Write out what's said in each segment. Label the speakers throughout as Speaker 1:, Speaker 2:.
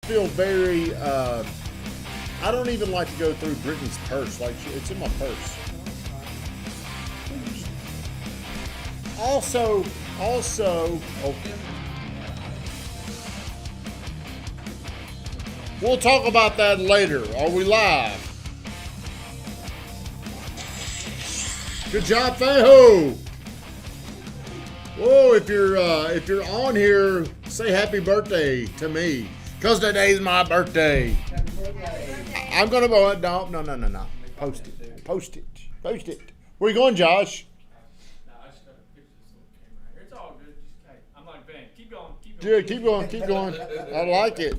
Speaker 1: feel very, I don't even like to go through Brittany's purse. Like, it's in my purse. Also, we'll talk about that later. Are we live? Good job, Feho. Whoa, if you're on here, say happy birthday to me, cause today's my birthday.
Speaker 2: Happy birthday.
Speaker 1: I'm gonna go. No. Post it. Where you going, Josh?
Speaker 3: I just got a picture of this little camera here. It's all good. Just, hey, I'm like, Ben, keep going.
Speaker 1: Yeah, keep going. I like it.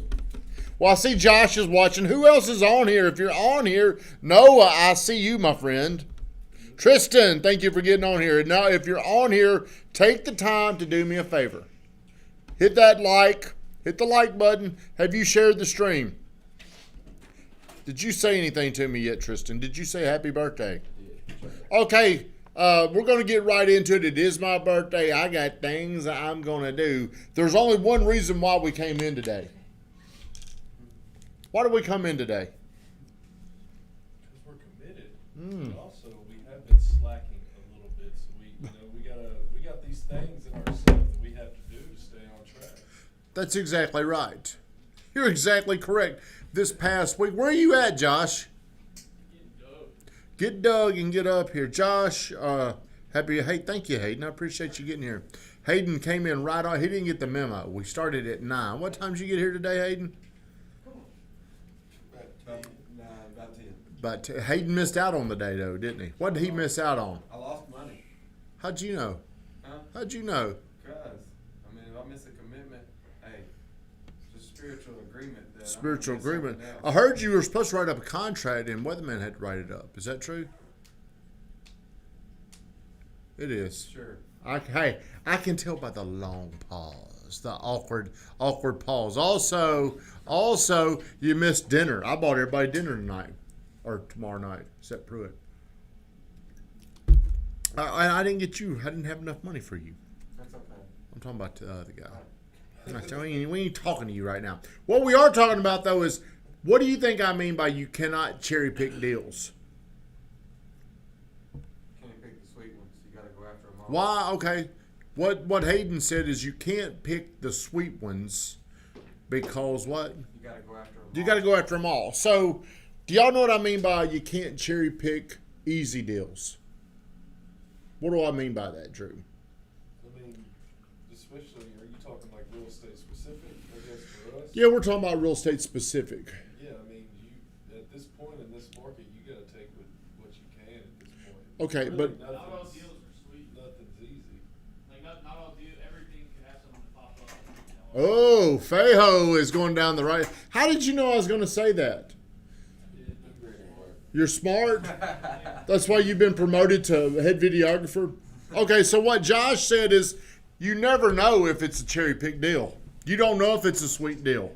Speaker 1: Well, I see Josh is watching. Who else is on here? If you're on here, Noah, I see you, my friend. Tristan, thank you for getting on here. Now, if you're on here, take the time to do me a favor. Hit that like. Hit the like button. Have you shared the stream? Did you say anything to me yet, Tristan? Did you say happy birthday? Okay, we're going to get right into it. It is my birthday. I got things I'm going to do. There's only one reason why we came in today. Why did we come in today?
Speaker 4: Because we're committed. But also, we have been slacking a little bit. So we got these things in ourselves that we have to do to stay on track.
Speaker 1: That's exactly right. You're exactly correct. This past week, where are you at, Josh? Get Doug and get up here. Josh, hey, thank you, Hayden. I appreciate you getting here. Hayden came in right on. He didn't get the memo. We started at 9. What time did you get here today, Hayden?
Speaker 2: About 10.
Speaker 1: But Hayden missed out on the day, though, didn't he? What did he miss out on?
Speaker 2: I lost money.
Speaker 1: How'd you know?
Speaker 2: Huh?
Speaker 1: How'd you know?
Speaker 2: Because, if I miss a commitment, hey, it's a spiritual agreement. That
Speaker 1: Spiritual
Speaker 2: I'm gonna get
Speaker 1: agreement.
Speaker 2: something
Speaker 1: I
Speaker 2: else.
Speaker 1: heard you were supposed to write up a contract and Weatherman had to write it up. Is that true? It is.
Speaker 2: Sure.
Speaker 1: I can tell by the long pause, the awkward pause. Also, you missed dinner. I bought everybody dinner tonight or tomorrow night, except Pruitt. I didn't get you. I didn't have enough money for you.
Speaker 2: That's okay.
Speaker 1: I'm talking about the other guy. We ain't talking to you right now. What we are talking about, though, is what do you think I mean by you cannot cherry pick deals?
Speaker 2: Can't pick the sweet ones. You gotta go after them all.
Speaker 1: Why? Okay. What Hayden said is you can't pick the sweet ones because what?
Speaker 2: You gotta go after them
Speaker 1: You
Speaker 2: all.
Speaker 1: got to go after them all. So, do y'all know what I mean by you can't cherry pick easy deals? What do I mean by that, Drew?
Speaker 4: Especially, are you talking like real estate specific, I guess, for us?
Speaker 1: Yeah, we're talking about real estate specific.
Speaker 4: Yeah, you at this point in this market, you gotta take what you can at this point.
Speaker 1: Okay,
Speaker 4: Really,
Speaker 1: but
Speaker 3: Not all deals are sweet.
Speaker 4: nothing's easy.
Speaker 3: Like, not all deals, everything could have something pop up.
Speaker 1: oh, Feho is going down the right. How did you know I was going to say that? You're smart. That's why you've been promoted to head videographer. Okay, so what Josh said is you never know if it's a cherry pick deal. You don't know if it's a sweet deal.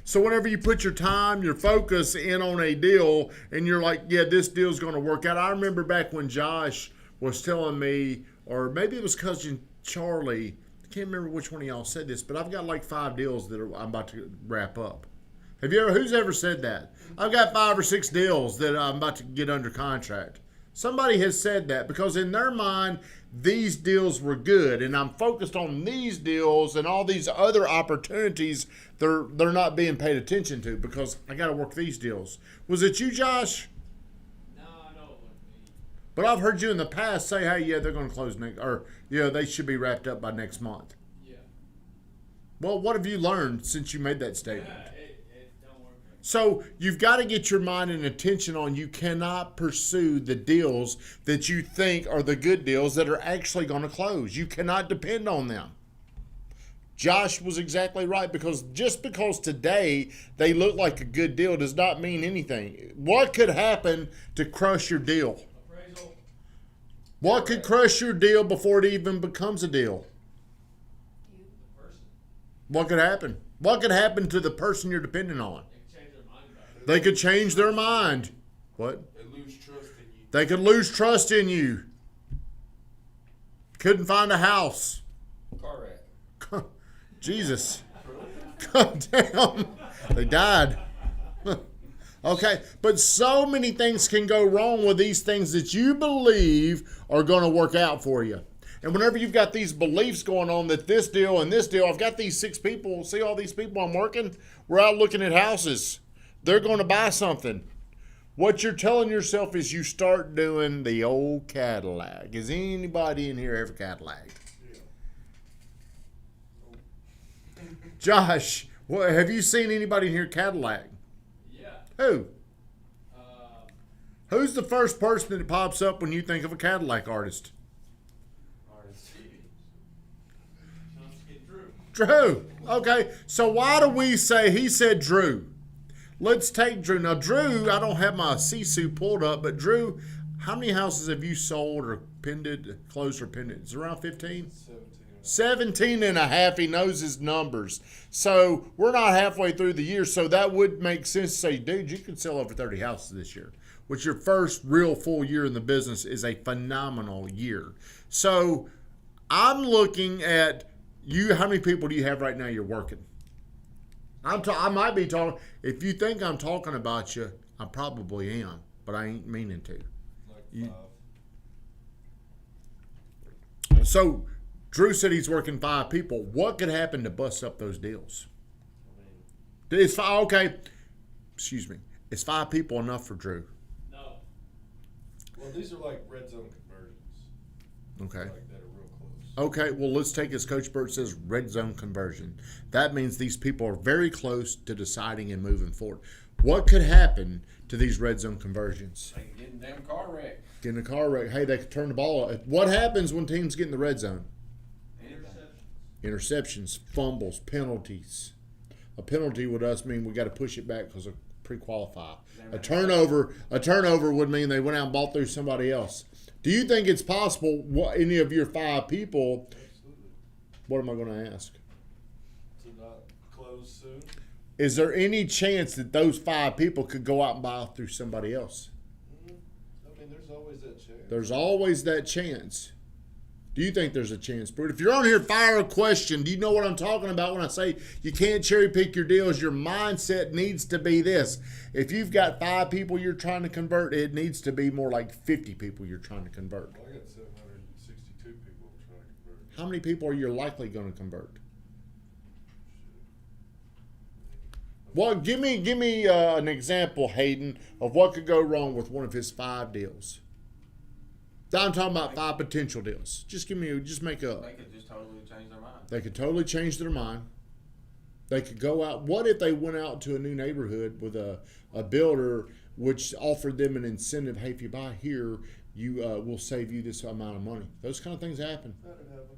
Speaker 1: So whenever you put your time, your focus in on a deal and you're like, yeah, this deal's going to work out. I remember back when Josh was telling me, or maybe it was cousin Charlie, I can't remember which one of y'all said this, but I've got like 5 deals that I'm about to wrap up. Who's ever said that? I've got 5 or 6 deals that I'm about to get under contract. Somebody has said that because in their mind, these deals were good, and I'm focused on these deals and all these other opportunities they're not being paid attention to because I got to work these deals. Was it you, Josh?
Speaker 3: No, it wasn't me.
Speaker 1: But I've heard you in the past say, hey, yeah, they're going to close next, or yeah, they should be wrapped up by next month.
Speaker 3: Yeah.
Speaker 1: Well, what have you learned since you made that statement?
Speaker 3: It don't work.
Speaker 1: So you've got to get your mind and attention on you cannot pursue the deals that you think are the good deals that are actually going to close. You cannot depend on them. Josh was exactly right because just because today they look like a good deal does not mean anything. What could happen to crush your deal?
Speaker 3: Appraisal.
Speaker 1: What could crush your deal before it even becomes a deal?
Speaker 3: The person.
Speaker 1: What could happen? What could happen to the person you're depending on?
Speaker 3: They can change their mind about it.
Speaker 1: They could change their mind. What?
Speaker 4: They lose trust in you.
Speaker 1: They could lose trust in you. Couldn't find a house.
Speaker 4: Car wreck.
Speaker 1: Jesus. God damn. They died. Okay, but so many things can go wrong with these things that you believe are going to work out for you. And whenever you've got these beliefs going on that this deal and this deal, I've got these 6 people, see all these people I'm working? We're out looking at houses. They're going to buy something. What you're telling yourself is you start doing the old Cadillac. Is anybody in here ever Cadillac? Josh, have you seen anybody in here Cadillac?
Speaker 3: Yeah.
Speaker 1: Who?
Speaker 3: Uh,
Speaker 1: Who's the first person that pops up when you think of a Cadillac artist? Drew. Okay, so why do we say he said Drew? Let's take Drew. Now, Drew, I don't have my Sisu pulled up, but Drew, how many houses have you sold or pended, closed or pended? It's around 15? 17 and a half. He knows his numbers. So we're not halfway through the year, so that would make sense to say, dude, you can sell over 30 houses this year, which your first real full year in the business is a phenomenal year. So I'm looking at you. How many people do you have right now you're working? I might be talking. If you think I'm talking about you, I probably am, but I ain't meaning to.
Speaker 4: Like 5.
Speaker 1: So Drew said he's working 5 people. What could happen to bust up those deals? It's 5. Okay, excuse me. Is 5 people enough for Drew?
Speaker 3: no.
Speaker 4: Well, these are like red zone conversions.
Speaker 1: Okay.
Speaker 4: Like that are real close.
Speaker 1: Okay, well, let's take, as Coach Burt says, red zone conversion. That means these people are very close to deciding and moving forward. What could happen to these red zone conversions?
Speaker 2: They can get in damn car wreck.
Speaker 1: Get in a car wreck. Hey, they could turn the ball. What happens when teams get in the red zone? Interceptions, fumbles, penalties. A penalty with us mean we got to push it back because of pre-qualify. A turnover would mean they went out and bought through somebody else. Do you think it's possible? Any of your 5 people?
Speaker 4: Absolutely.
Speaker 1: What am I going to ask?
Speaker 4: To not close soon.
Speaker 1: Is there any chance that those 5 people could go out and buy through somebody else?
Speaker 4: I mean, there's always that chance.
Speaker 1: There's always that chance. Do you think there's a chance? But if you're on here, fire a question. Do you know what I'm talking about when I say you can't cherry pick your deals? Your mindset needs to be this. If you've got 5 people you're trying to convert, it needs to be more like 50 people you're trying to convert.
Speaker 4: Well, I got 762 people I'm trying to convert.
Speaker 1: How many people are you likely going to convert? Well, give me an example, Hayden, of what could go wrong with one of his 5 deals. I'm talking about 5 potential deals. Just make up.
Speaker 2: They could just totally change their mind.
Speaker 1: They could totally change their mind. They could go out. What if they went out to a new neighborhood with a builder which offered them an incentive? Hey, if you buy here, we'll save you this amount of money. Those kind of things happen.
Speaker 4: That would happen.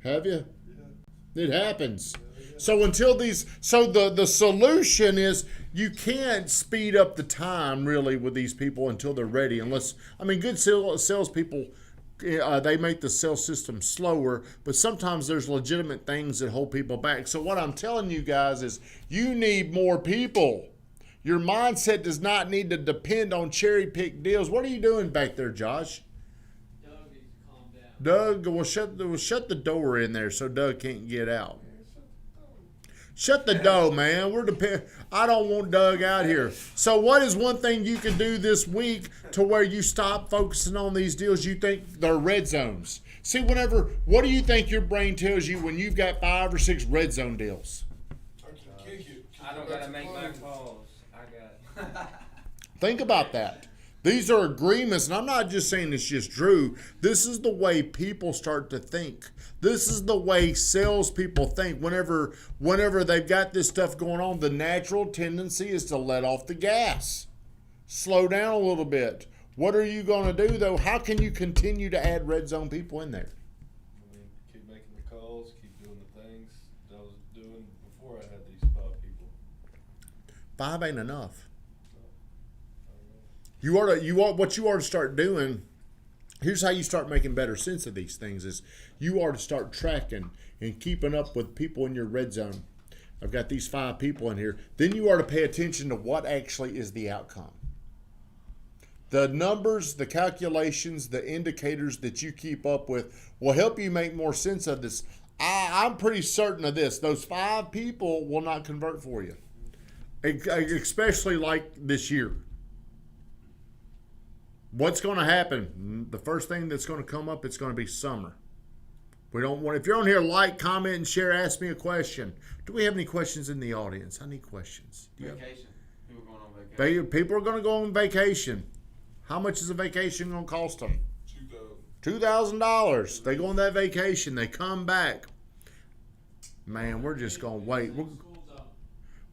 Speaker 1: Have you?
Speaker 4: Yeah.
Speaker 1: It happens. So the solution is you can't speed up the time really with these people until they're ready. Good salespeople, they make the sales system slower, but sometimes there's legitimate things that hold people back. So what I'm telling you guys is you need more people. Your mindset does not need to depend on cherry pick deals. What are you doing back there, Josh?
Speaker 3: Doug needs to calm down.
Speaker 1: Doug, we'll shut the door in there so Doug can't get out. Shut the door, man. I don't want Doug out here. So what is one thing you can do this week to where you stop focusing on these deals you think they're red zones? See, what do you think your brain tells you when you've got 5 or 6 red zone deals?
Speaker 4: I can kick it.
Speaker 5: I don't gotta make my calls. I got.
Speaker 1: Think about that. These are agreements, and I'm not just saying it's just Drew. This is the way people start to think. This is the way salespeople think. Whenever they've got this stuff going on, the natural tendency is to let off the gas. Slow down a little bit. What are you going to do, though? How can you continue to add red zone people in there?
Speaker 4: I mean, keep making the calls, keep doing the things that I was doing before I had these 5 people.
Speaker 1: 5 ain't enough.
Speaker 4: I don't know.
Speaker 1: What you ought to start doing. Here's how you start making better sense of these things: is you ought to start tracking and keeping up with people in your red zone. I've got these 5 people in here. Then you ought to pay attention to what actually is the outcome. The numbers, the calculations, the indicators that you keep up with will help you make more sense of this. I'm pretty certain of this. Those 5 people will not convert for you. especially like this year. What's going to happen? The first thing that's going to come up, it's going to be summer. We don't want. If you're on here, like, comment, and share. Ask me a question. Do we have any questions in the audience? I need questions.
Speaker 2: Vacation. People going on vacation.
Speaker 1: People are going to go on vacation. How much is a vacation going to cost them? $2,000. They go on that vacation. They come back. Man, we're just going to wait.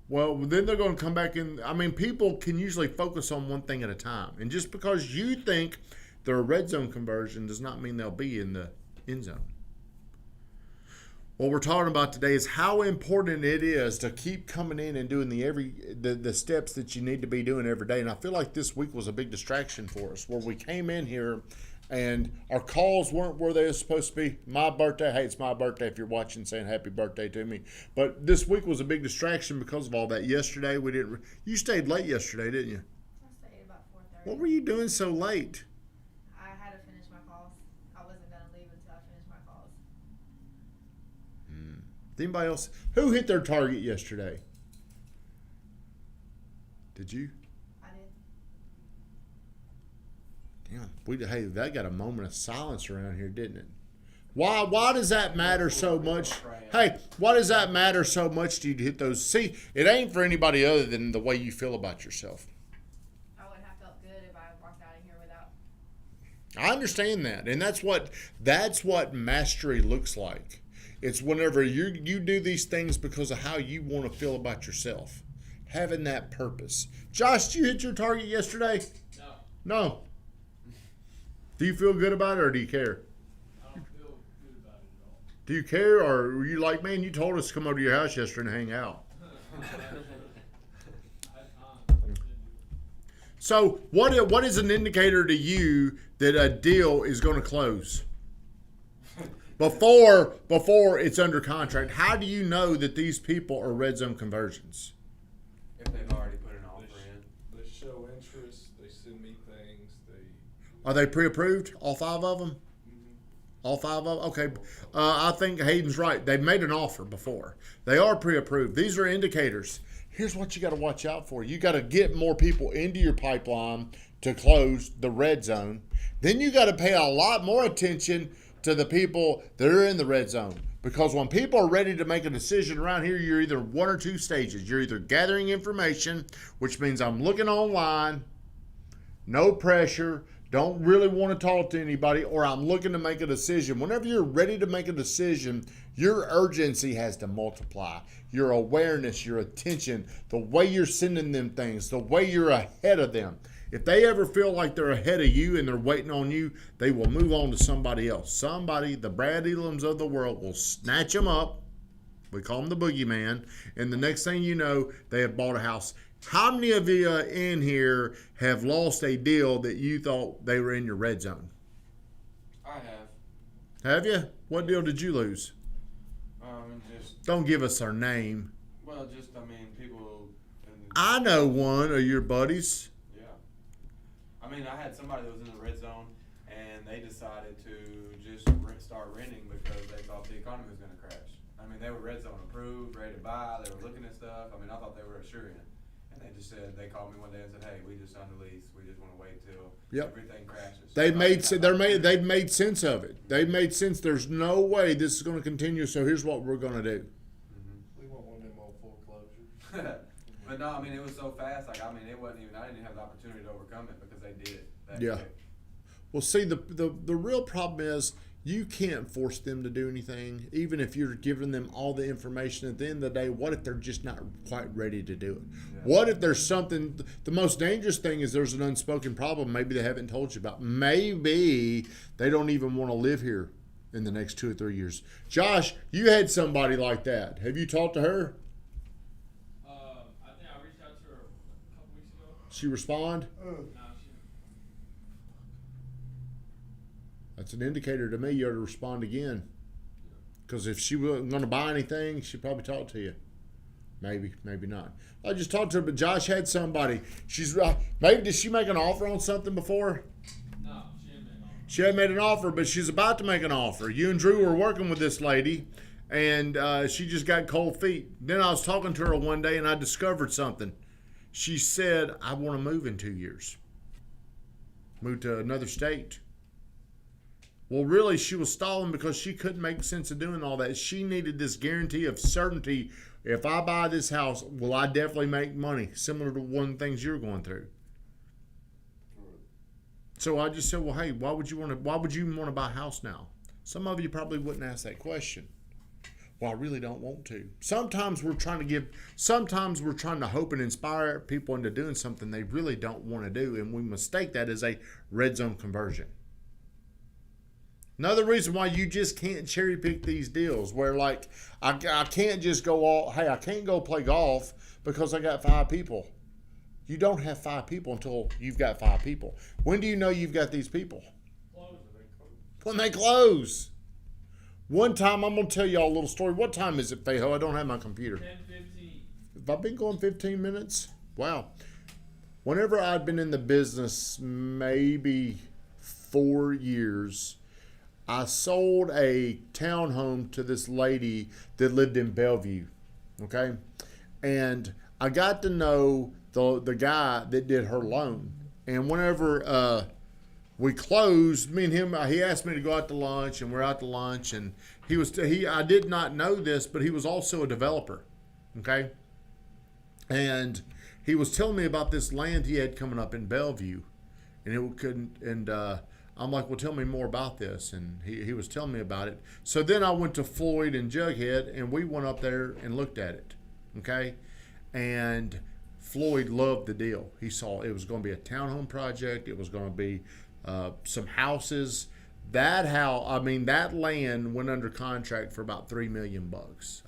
Speaker 1: Well, then they're going to come back in. I mean, people can usually focus on one thing at a time. And just because you think they're a red zone conversion does not mean they'll be in the end zone. What we're talking about today is how important it is to keep coming in and doing the steps that you need to be doing every day. And I feel like this week was a big distraction for us, where we came in here and our calls weren't where they were supposed to be. My birthday, hey, it's my birthday if you're watching, saying happy birthday to me. But this week was a big distraction because of all that. Yesterday we didn't. You stayed late yesterday, didn't you?
Speaker 6: I stayed about 4:30.
Speaker 1: What were you doing so late?
Speaker 6: I had to finish my calls. I wasn't gonna leave until I finished my calls.
Speaker 1: Anybody else? Who hit their target yesterday? Did you?
Speaker 6: I did.
Speaker 1: Damn, hey, that got a moment of silence around here, didn't it? Why does that matter so much? Hey, why does that matter so much to you to hit those? See, it ain't for anybody other than the way you feel about yourself.
Speaker 6: I wouldn't have felt good if I walked out of here without.
Speaker 1: I understand that, and that's what mastery looks like. It's whenever you do these things because of how you want to feel about yourself, having that purpose. Josh, did you hit your target yesterday? No. Do you feel good about it, or do you care?
Speaker 3: I don't feel good about it at all.
Speaker 1: Do you care, or were you like, man, you told us to come over to your house yesterday and hang out? So what is an indicator to you that a deal is going to close? Before it's under contract, how do you know that these people are red zone conversions?
Speaker 2: If they've already put an offer in.
Speaker 4: They show interest. They send me things.
Speaker 1: Are they pre-approved? All 5 of them?
Speaker 2: Mm-hmm.
Speaker 1: All 5 of them? Okay. I think Hayden's right. They've made an offer before. They are pre-approved. These are indicators. Here's what you got to watch out for. You got to get more people into your pipeline to close the red zone. Then you got to pay a lot more attention to the people that are in the red zone. Because when people are ready to make a decision around here, you're either one or two stages. You're either gathering information, which means I'm looking online, no pressure, don't really want to talk to anybody, or I'm looking to make a decision. Whenever you're ready to make a decision, your urgency has to multiply. Your awareness, your attention, the way you're sending them things, the way you're ahead of them. If they ever feel like they're ahead of you and they're waiting on you, they will move on to somebody else. Somebody, the Brad Elams of the world, will snatch them up. We call them the boogeyman. And the next thing you know, they have bought a house. How many of you in here have lost a deal that you thought they were in your red zone?
Speaker 2: I have.
Speaker 1: Have you? What deal did you lose?
Speaker 2: Just,
Speaker 1: Don't give us our name.
Speaker 2: well, just, I mean, people.
Speaker 1: I know one of your buddies.
Speaker 2: Yeah. I mean, I had somebody that was in the red zone, and they decided to just start renting because they thought the economy was going to crash. I mean, they were red zone approved, ready to buy. They were looking at stuff. I mean, I thought they were assuring. And they just said, they called me one day and said, hey, we just signed a lease. We just want to wait till everything crashes.
Speaker 1: They've made sense of it. They've made sense. There's no way this is going to continue. So here's what we're going to do.
Speaker 4: We want one of them old foreclosures.
Speaker 2: But no, I mean, it was so fast. Like, I mean, it wasn't even. I didn't even have the opportunity to overcome it because they did it that
Speaker 1: Yeah.
Speaker 2: quick.
Speaker 1: Well, see, the real problem is you can't force them to do anything, even if you're giving them all the information. At the end of the day, what if they're just not quite ready to do it?
Speaker 2: Yeah.
Speaker 1: What if there's something? The most dangerous thing is there's an unspoken problem maybe they haven't told you about. Maybe they don't even want to live here in the next 2 or 3 years. Josh, you had somebody like that. Have you talked to her?
Speaker 3: I think I reached out to her a couple weeks ago.
Speaker 1: She respond?
Speaker 3: No, she.
Speaker 1: That's an indicator to me you ought to respond again. Because if she wasn't going to buy anything, she'd probably talk to you. Maybe, maybe not. I just talked to her, but Josh had somebody. She's maybe did she make an offer on something before?
Speaker 3: No, she didn't make an offer.
Speaker 1: She hadn't made an offer, but she's about to make an offer. You and Drew were working with this lady, and she just got cold feet. Then I was talking to her one day, and I discovered something. She said, I want to move in 2 years. Move to another state. Well, really, she was stalling because she couldn't make sense of doing all that. She needed this guarantee of certainty. If I buy this house, will I definitely make money? Similar to one of the things you're going through. So I just said, well, hey, why would you even want to buy a house now? Some of you probably wouldn't ask that question. Well, I really don't want to. Sometimes we're trying to hope and inspire people into doing something they really don't want to do, and we mistake that as a red zone conversion. Another reason why you just can't cherry pick these deals, where like I can't just go I can't go play golf because I got 5 people. You don't have 5 people until you've got 5 people. When do you know you've got these people? When they close. One time, I'm going to tell y'all a little story. What time is it, Fejo? I don't have my computer.
Speaker 3: 10:15.
Speaker 1: Have I been going 15 minutes? Wow. Whenever I'd been in the business, maybe 4 years, I sold a townhome to this lady that lived in Bellevue. Okay? And I got to know the guy that did her loan. And whenever we closed, me and him, he asked me to go out to lunch, and we're out to lunch, and I did not know this, but he was also a developer. Okay? And he was telling me about this land he had coming up in Bellevue, and I'm like, well, tell me more about this. And he was telling me about it. So then I went to Floyd and Jughead, and we went up there and looked at it. Okay? And Floyd loved the deal. He saw it was going to be a townhome project. It was going to be some houses. That land went under contract for about $3 million.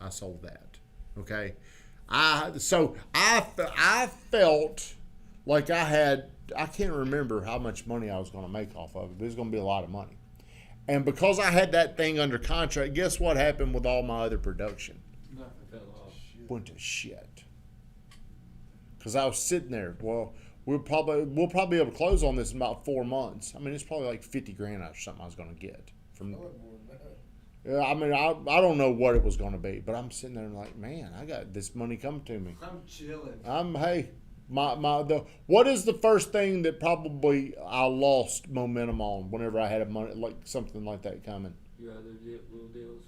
Speaker 1: I sold that. Okay? I felt like I can't remember how much money I was going to make off of it, but it was going to be a lot of money. And because I had that thing under contract, guess what happened with all my other production?
Speaker 5: Nothing fell off.
Speaker 1: Went to shit. Because I was sitting there. Well, we'll probably be able to close on this in about 4 months. I mean, it's probably like $50,000 or something I was going to get from. Yeah, I mean, I don't know what it was going to be, but I'm sitting there and like, man, I got this money coming to me.
Speaker 2: I'm chilling.
Speaker 1: Hey, what is the first thing that probably I lost momentum on whenever I had a money like something like that coming?
Speaker 5: Your other little deals?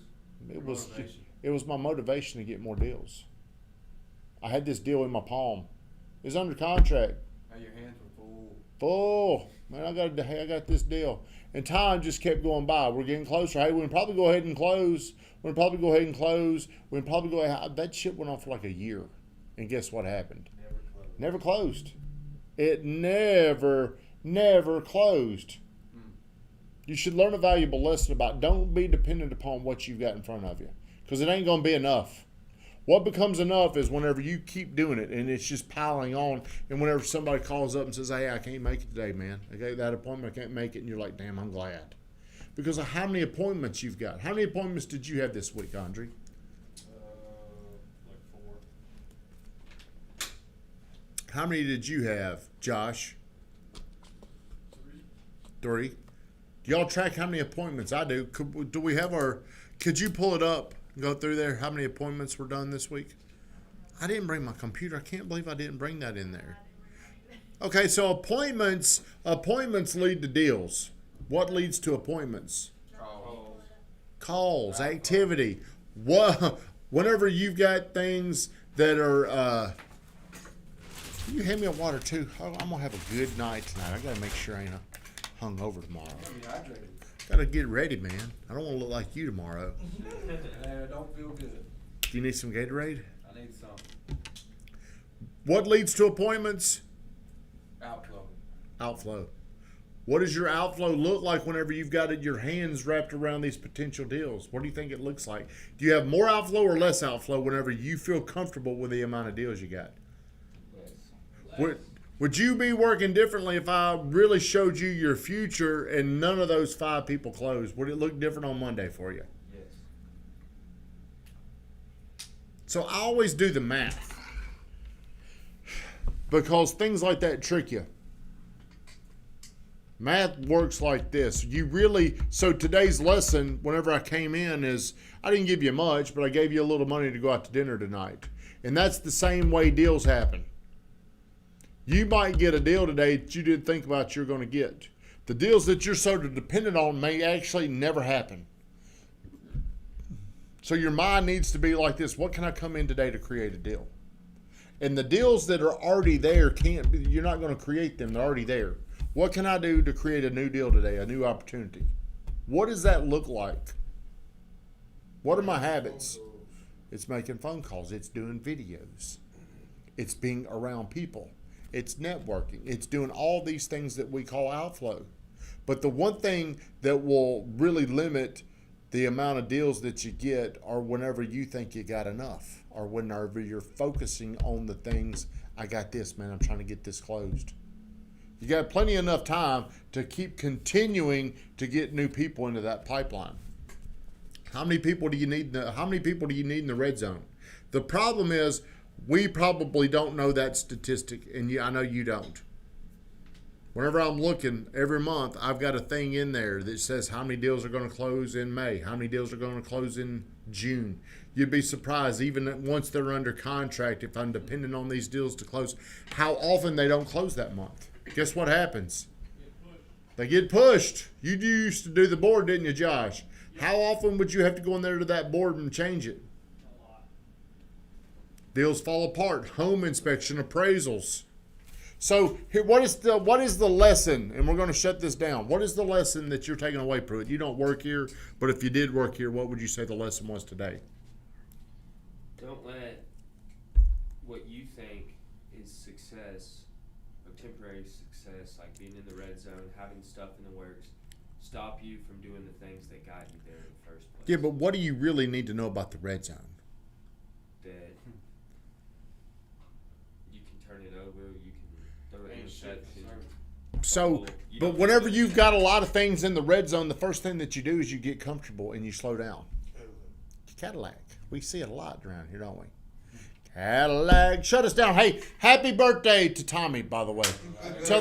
Speaker 1: It was my motivation to get more deals. I had this deal in my palm. It's under contract.
Speaker 2: Oh, your hands were
Speaker 1: Full. Man, I got this deal. And time just kept going by. We're getting closer. Hey, we can probably go ahead and close. That shit went on for like a year. And guess what happened? Never closed. It never closed. You should learn a valuable lesson about don't be dependent upon what you've got in front of you. Because it ain't going to be enough. What becomes enough is whenever you keep doing it and it's just piling on, and whenever somebody calls up and says, hey, I can't make it today, man. I got that appointment, I can't make it, and you're like, damn, I'm glad. Because of how many appointments you've got. How many appointments did you have this week, Andre?
Speaker 4: Like 4.
Speaker 1: How many did you have, Josh? 3. Do y'all track how many appointments I do? Could you pull it up? Go through there. How many appointments were done this week? I didn't bring my computer. I can't believe I didn't bring that in there. Okay, so appointments lead to deals. What leads to appointments? Calls, activity. Whenever you've got things that are, can you hand me a water too? I'm gonna have a good night tonight. I gotta make sure I ain't hungover tomorrow. Gotta get ready, man. I don't want to look like you tomorrow.
Speaker 2: I don't feel good.
Speaker 1: Do you need some Gatorade?
Speaker 2: I need some.
Speaker 1: What leads to appointments?
Speaker 2: Outflow.
Speaker 1: What does your outflow look like whenever you've got your hands wrapped around these potential deals? What do you think it looks like? Do you have more outflow or less outflow whenever you feel comfortable with the amount of deals you got? Would you be working differently if I really showed you your future and none of those 5 people closed? Would it look different on Monday for you?
Speaker 5: Yes.
Speaker 1: So I always do the math because things like that trick you. Math works like this. So today's lesson, whenever I came in, is I didn't give you much, but I gave you a little money to go out to dinner tonight. And that's the same way deals happen. You might get a deal today that you didn't think about you're going to get. The deals that you're sort of dependent on may actually never happen. So your mind needs to be like this. What can I come in today to create a deal? And the deals that are already there can't be, you're not going to create them. They're already there. What can I do to create a new deal today, a new opportunity? What does that look like? What are my habits? It's making phone calls. It's doing videos. It's being around people. It's networking. It's doing all these things that we call outflow. But the one thing that will really limit the amount of deals that you get are whenever you think you got enough, or whenever you're focusing on the things, I got this, man, I'm trying to get this closed. You got plenty enough time to keep continuing to get new people into that pipeline. How many people do you need in the red zone? The problem is we probably don't know that statistic, and I know you don't. Whenever I'm looking every month, I've got a thing in there that says how many deals are going to close in May, how many deals are going to close in June. You'd be surprised, even once they're under contract, if I'm dependent on these deals to close, how often they don't close that month. Guess what happens? They get pushed. You used to do the board, didn't you, Josh? How often would you have to go in there to that board and change it?
Speaker 3: A lot.
Speaker 1: Deals fall apart. Home inspection, appraisals. So here, what is the lesson? And we're going to shut this down. What is the lesson that you're taking away, Pruitt? You don't work here, but if you did work here, what would you say the lesson was today?
Speaker 5: Don't let what you think is success, or temporary success, like being in the red zone, having stuff in the works, stop you from doing the things that got you there in the first place.
Speaker 1: Yeah, but what do you really need to know about the red zone?
Speaker 5: That you can turn it over, you can throw an
Speaker 2: Ain't shit,
Speaker 5: interception.
Speaker 1: So,
Speaker 5: You
Speaker 1: but
Speaker 5: don't
Speaker 1: whenever
Speaker 5: do
Speaker 1: you've got a lot of things in the red zone, the first thing that you do is you get comfortable and you slow down. Cadillac. We see it a lot around here, don't we? Cadillac. Shut us down. Hey, happy birthday to Tommy, by the way. Tell